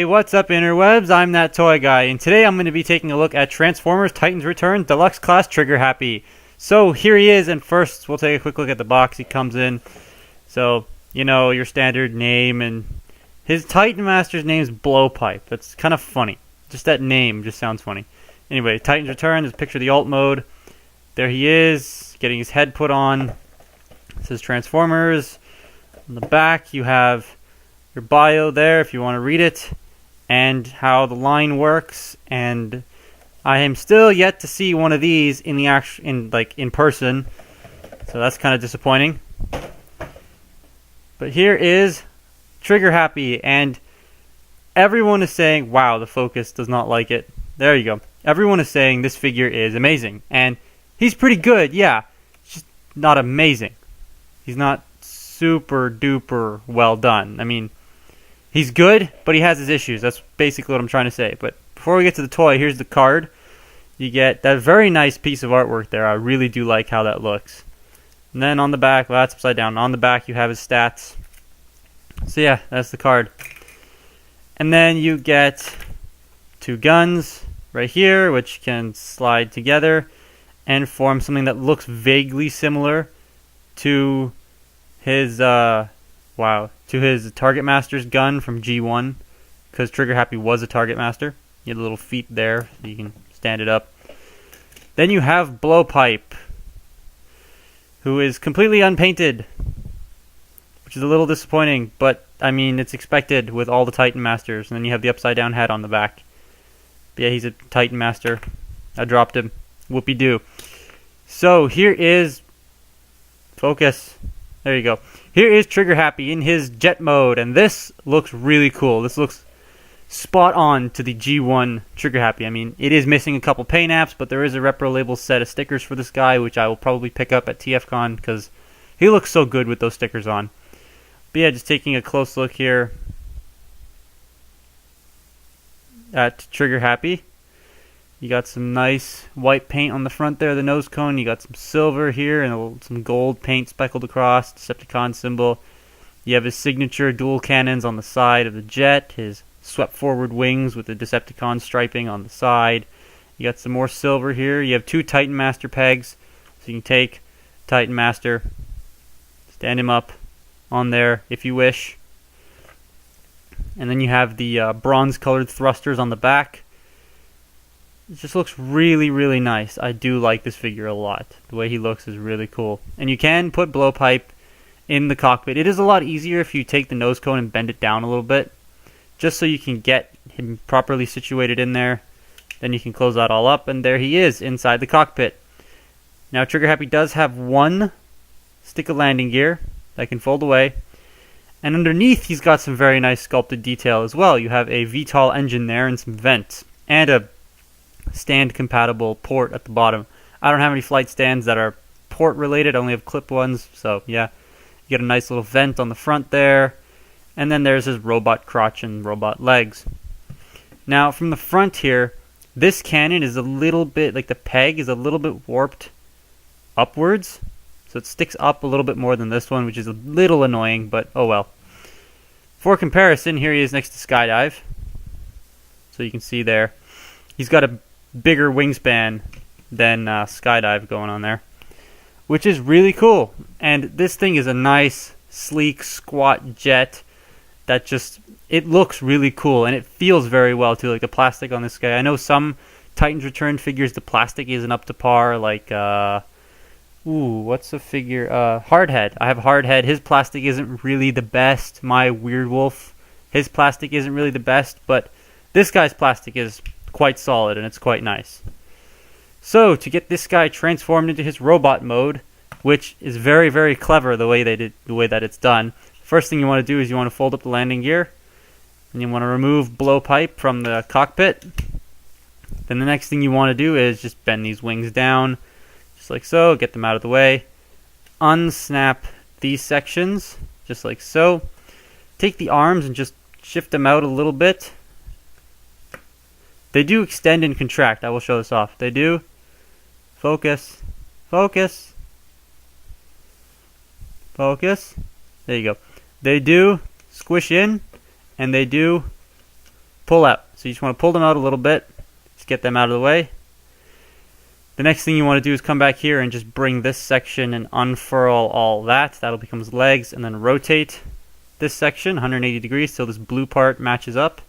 what's up interwebs? I'm that toy guy, and today I'm going to be taking a look at Transformers Titans Return Deluxe Class Triggerhappy. So here he is, and first we'll take a quick look at the box he comes in. So, you know, your standard name, and his Titan Master's name's Blowpipe. That's kind of funny. Just that name just sounds funny. Anyway, Titans Return, there's a picture of the alt mode. There he is, getting his head put on. It says Transformers. On the back you have your bio there if you want to read it, and how the line works. And I am still yet to see one of these in the in person, so that's kind of disappointing. But here is Triggerhappy, and everyone is saying, wow, the focus does not like it. There you go. Everyone is saying this figure is amazing, and he's pretty good, yeah. It's just not amazing. He's not super duper well done. I mean, he's good, but he has his issues. That's basically what I'm trying to say. But before we get to the toy, here's the card. You get that very nice piece of artwork there. I really do like how that looks. And then on the back, well, that's upside down. On the back, you have his stats. So yeah, that's the card. And then you get two guns right here, which can slide together and form something that looks vaguely similar to his to his Target Master's gun from G1, because Triggerhappy was a Target Master. You have the little feet there, so you can stand it up. Then you have Blowpipe, who is completely unpainted, which is a little disappointing, but I mean, it's expected with all the Titan Masters. And then you have the upside down head on the back. But yeah, he's a Titan Master. I dropped him. Whoopie-doo. So here is focus. There you go. Here is Triggerhappy in his jet mode, and this looks really cool. This looks spot on to the G1 Triggerhappy. I mean, it is missing a couple paint apps, but there is a repro label set of stickers for this guy, which I will probably pick up at TFCon because he looks so good with those stickers on. But yeah, just taking a close look here at Triggerhappy. You got some nice white paint on the front there, the nose cone. You got some silver here and some gold paint speckled across, Decepticon symbol. You have his signature dual cannons on the side of the jet, his swept forward wings with the Decepticon striping on the side. You got some more silver here. You have two Titan Master pegs, so you can take Titan Master, stand him up on there if you wish. And then you have the bronze colored thrusters on the back. It just looks really, really nice. I do like this figure a lot. The way he looks is really cool. And you can put Blowpipe in the cockpit. It is a lot easier if you take the nose cone and bend it down a little bit, just so you can get him properly situated in there. Then you can close that all up, and there he is inside the cockpit. Now Triggerhappy does have one stick of landing gear that can fold away. And underneath he's got some very nice sculpted detail as well. You have a VTOL engine there and some vents, and a stand compatible port at the bottom. I don't have any flight stands that are port related, I only have clip ones, so yeah. You get a nice little vent on the front there, and then there's his robot crotch and robot legs. Now from the front here, this cannon is a little bit, like the peg is a little bit warped upwards, so it sticks up a little bit more than this one, which is a little annoying, but oh well. For comparison, here he is next to Skydive, so you can see there he's got a bigger wingspan than Skydive going on there, which is really cool. And this thing is a nice, sleek, squat jet that just, it looks really cool, and it feels very well too. Like the plastic on this guy, I know some Titans Return figures the plastic isn't up to par, like what's the figure, Hardhead. I have Hardhead. His plastic isn't really the best. My Weird Wolf, his plastic isn't really the best, but this guy's plastic is quite solid, and it's quite nice. So to get this guy transformed into his robot mode, which is very, very clever the way that it's done. First thing you want to do is you want to fold up the landing gear, and you want to remove Blowpipe from the cockpit. Then the next thing you want to do is just bend these wings down, just like so, get them out of the way. Unsnap these sections, just like so. Take the arms and just shift them out a little bit. They do extend and contract. I will show this off. They do. Focus. Focus. Focus. There you go. They do squish in, and they do pull out. So you just want to pull them out a little bit. Just get them out of the way. The next thing you want to do is come back here and just bring this section and unfurl all that. That'll become his legs, and then rotate this section 180 degrees so this blue part matches up.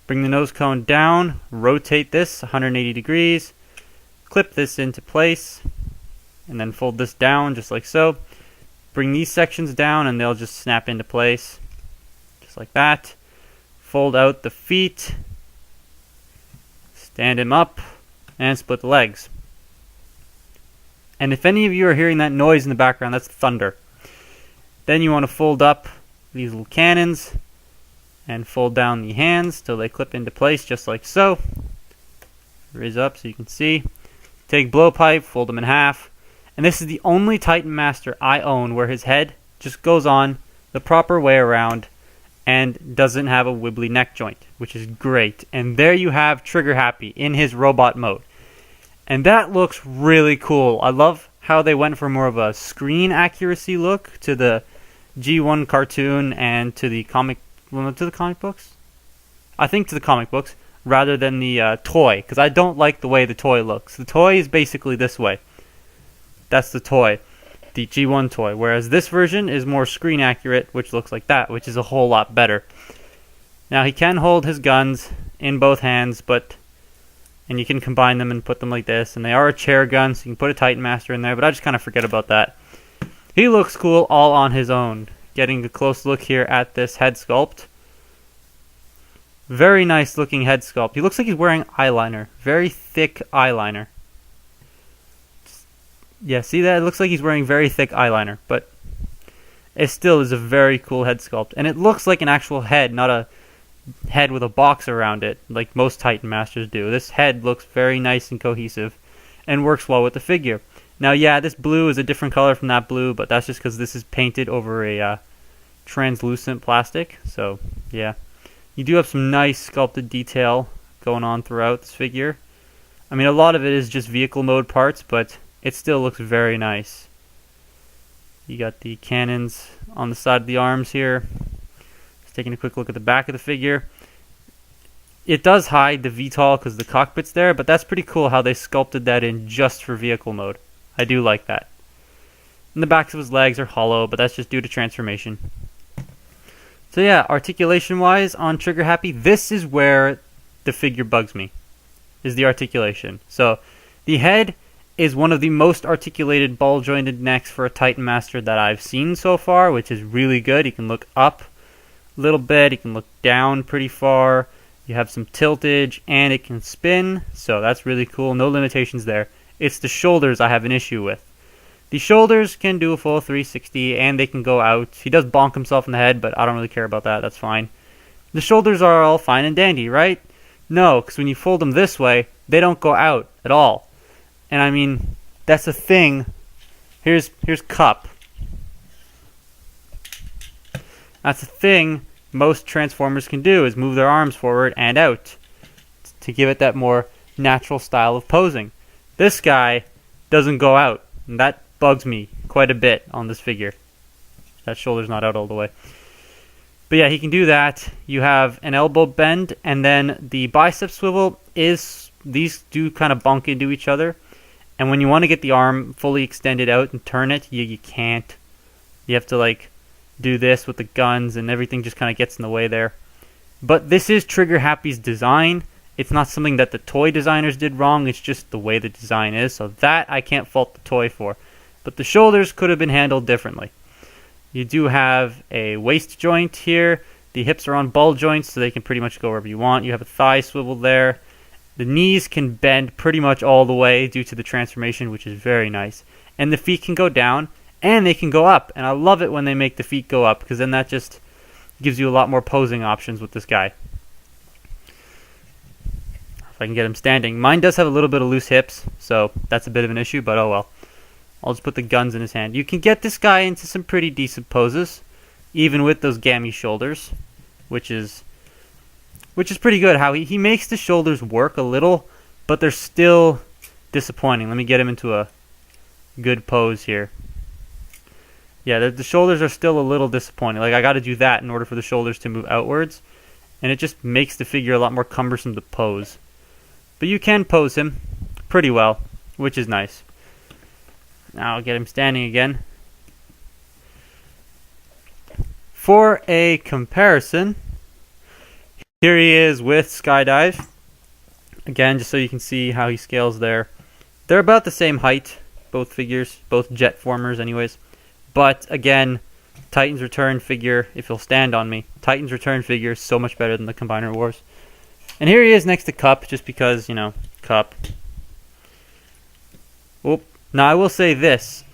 Bring the nose cone down, rotate this 180 degrees, clip this into place, and then fold this down just like so. Bring these sections down and they'll just snap into place just like that. Fold out the feet, stand him up, and split the legs. And if any of you are hearing that noise in the background, that's thunder. Then you want to fold up these little cannons and fold down the hands till they clip into place just like so. Raise up so you can see. Take blowpipe, fold them in half. And this is the only Titan Master I own where his head just goes on the proper way around and doesn't have a wibbly neck joint, which is great. And there you have Triggerhappy in his robot mode. And that looks really cool. I love how they went for more of a screen accuracy look to the G1 cartoon and to the comic books? I think to the comic books, rather than the toy, because I don't like the way the toy looks. The toy is basically this way. That's the toy, the G1 toy, whereas this version is more screen accurate, which looks like that, which is a whole lot better. Now he can hold his guns in both hands, and you can combine them and put them like this, and they are a chair gun, so you can put a Titan Master in there, but I just kind of forget about that. He looks cool all on his own. Getting a close look here at this head sculpt. Very nice looking head sculpt. He looks like he's wearing eyeliner. Very thick eyeliner. Yeah, see that? It looks like he's wearing very thick eyeliner, but it still is a very cool head sculpt. And it looks like an actual head, not a head with a box around it, like most Titan Masters do. This head looks very nice and cohesive, and works well with the figure. Now, yeah, this blue is a different color from that blue, but that's just because this is painted over a translucent plastic. So, yeah. You do have some nice sculpted detail going on throughout this figure. I mean, a lot of it is just vehicle mode parts, but it still looks very nice. You got the cannons on the side of the arms here. Just taking a quick look at the back of the figure. It does hide the VTOL because the cockpit's there, but that's pretty cool how they sculpted that in just for vehicle mode. I do like that. And the backs of his legs are hollow, but that's just due to transformation. So yeah, articulation-wise on Triggerhappy, this is where the figure bugs me, is the articulation. So the head is one of the most articulated ball-jointed necks for a Titan Master that I've seen so far, which is really good. He can look up a little bit, he can look down pretty far. You have some tiltage, and it can spin, so that's really cool. No limitations there. It's the shoulders I have an issue with. The shoulders can do a full 360, and they can go out. He does bonk himself in the head, but I don't really care about that. That's fine. The shoulders are all fine and dandy, right? No, because when you fold them this way, they don't go out at all. And I mean, that's a thing. Here's Cup. That's a thing most Transformers can do, is move their arms forward and out to give it that more natural style of posing. This guy doesn't go out, and that bugs me quite a bit on this figure. That shoulder's not out all the way. But yeah, he can do that. You have an elbow bend, and then the bicep swivel is, these do kind of bump into each other. And when you want to get the arm fully extended out and turn it, you can't. You have to like do this with the guns, and everything just kind of gets in the way there. But this is Triggerhappy's design. It's not something that the toy designers did wrong, it's just the way the design is, so that I can't fault the toy for. But the shoulders could have been handled differently. You do have a waist joint here. The hips are on ball joints, so they can pretty much go wherever you want. You have a thigh swivel there. The knees can bend pretty much all the way due to the transformation, which is very nice. And the feet can go down, and they can go up. And I love it when they make the feet go up, because then that just gives you a lot more posing options with this guy. If I can get him standing. Mine does have a little bit of loose hips, so that's a bit of an issue, but oh well. I'll just put the guns in his hand. You can get this guy into some pretty decent poses, even with those gammy shoulders, which is pretty good. How he makes the shoulders work a little, but they're still disappointing. Let me get him into a good pose here. Yeah, the shoulders are still a little disappointing. Like, I got to do that in order for the shoulders to move outwards. and it just makes the figure a lot more cumbersome to pose. But you can pose him pretty well, which is nice. Now I'll get him standing again. For a comparison, here he is with Skydive. Again, just so you can see how he scales there. They're about the same height, both figures, both jet formers anyways. But again, Titan's Return figure, if he'll stand on me, Titan's Return figure is so much better than the Combiner Wars. And here he is next to Cup, just because, you know, Cup. Oop. Now I will say this.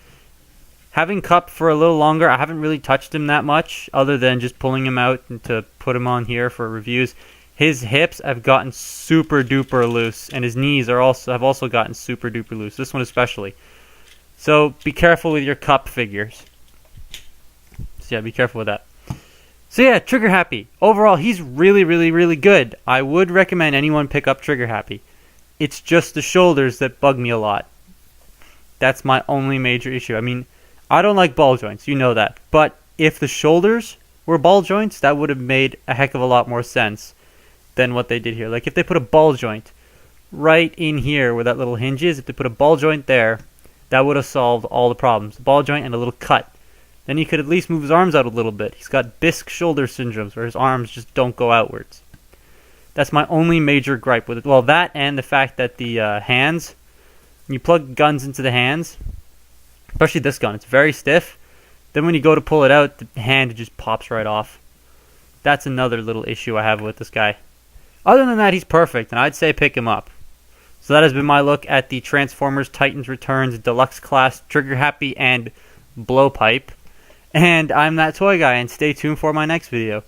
Having Cup for a little longer, I haven't really touched him that much, other than just pulling him out and to put him on here for reviews. His hips have gotten super duper loose, and his knees have also gotten super duper loose. This one especially. So be careful with your Cup figures. So yeah, be careful with that. So yeah, Triggerhappy. Overall, he's really, really, really good. I would recommend anyone pick up Triggerhappy. It's just the shoulders that bug me a lot. That's my only major issue. I mean, I don't like ball joints, you know that. But if the shoulders were ball joints, that would have made a heck of a lot more sense than what they did here. Like if they put a ball joint right in here where that little hinge is, if they put a ball joint there, that would have solved all the problems. A ball joint and a little cut. Then he could at least move his arms out a little bit. He's got bisque shoulder syndromes where his arms just don't go outwards. That's my only major gripe with it. Well, that and the fact that the hands, when you plug guns into the hands, especially this gun, it's very stiff. Then when you go to pull it out, the hand just pops right off. That's another little issue I have with this guy. Other than that, he's perfect, and I'd say pick him up. So that has been my look at the Transformers Titans Returns Deluxe Class Triggerhappy and Blowpipe. And I'm that toy guy, and stay tuned for my next video.